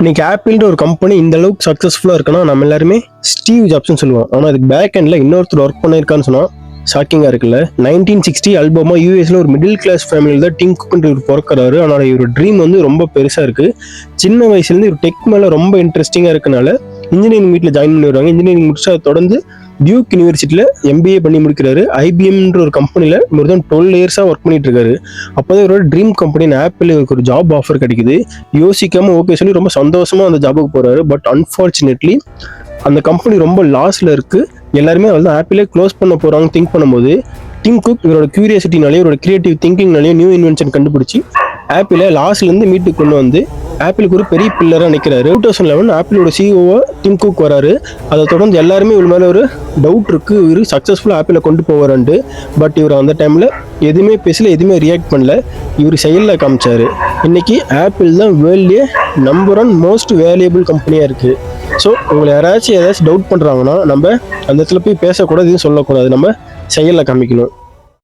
இன்னைக்கு ஆப்பிள்ன்ற ஒரு கம்பெனி இந்த அளவுக்கு சக்ஸஸ்ஃபுல்லாக இருக்குன்னா நம்ம எல்லாருமே ஸ்டீவ் ஜாப்ஸ்னு சொல்லுவோம். ஆனால் அதுக்கு பேக் எண்டில் இன்னொருத்தர் ஒர்க் பண்ணியிருக்கான்னு சொன்னால் ஷாக்கிங்காக இருக்குல்ல. 1960 அல்பமா யூஎஸ்ல ஒரு மிடில் கிளாஸ் ஃபேமிலியில் தான் டிம் குக்ன்ற இவர் பிறக்கிறாரு. ஆனால் இவர் ட்ரீம் வந்து ரொம்ப பெருசாக இருக்குது. சின்ன வயசுலேருந்து இவர் டெக் மேலே ரொம்ப இன்ட்ரெஸ்டிங்காக இருக்கனால இன்ஜினியரிங் வீட்டில் ஜாயின் பண்ணி வருவாங்க. இன்ஜினியரிங் முடிச்சு அதை தொடர்ந்து டியூக் யூனிவர்சிட்டியில் எம்பிஏ பண்ணி முடிக்கிறாரு. ஐபிஎம்ன்ற ஒரு கம்பெனியில் மோர் தென் 12 இயர்ஸாக ஒர்க் பண்ணிட்டு இருக்காரு. அப்போதான் இவரோட ட்ரீம் கம்பெனி ஆப்பிள் இவருக்கு ஒரு ஜாப் ஆஃபர் கிடைக்குது. யோசிக்காம ஓகே சொல்லி ரொம்ப சந்தோஷமா அந்த ஜாபுக்கு போறாரு. பட் அன்ஃபார்ச்சுனேட்லி அந்த கம்பெனி ரொம்ப லாஸ்ல இருக்கு. எல்லாருமே வந்து ஆப்பிளே க்ளோஸ் பண்ண போறாங்க திங்க் பண்ணும்போது டிம் குக் இவரோட கியூரியாசிட்டினாலேயும் இவரோட கிரியேட்டிவ் திங்கிங்னாலேயும் நியூ இன்வென்ஷன் கண்டுபிடிச்சி ஆப்பிளை லாஸ்ட்லேருந்து மீட்டுக்கு கொண்டு வந்து ஆப்பிளுக்கு ஒரு பெரிய பில்லராக நிற்கிறாரு. 2011 ஆப்பிளோட சிஇஓ டிம் குக் வராரு. அதை தொடர்ந்து எல்லாருமே இவர் மேலே ஒரு டவுட் இருக்குது, இவர் சக்ஸஸ்ஃபுல்லாக ஆப்பிளை கொண்டு போவாரான்ட்டு. பட் இவர் அந்த டைமில் எதுவுமே பேசல, எதுவுமே ரியாக்ட் பண்ணல. இவர் செயலில் காமிச்சார். இன்றைக்கி ஆப்பிள் தான் வேர்ல்ட்லேயே நம்பர் 1 மோஸ்ட் வேல்யூபிள் கம்பெனியாக இருக்குது. ஸோ உங்களை யாராச்சும் ஏதாச்சும் டவுட் பண்ணுறாங்கன்னா நம்ம அந்த இடத்துல போய் பேசக்கூடாது, எதுவும் சொல்லக்கூடாது, நம்ம செயலில் காமிக்கணும்.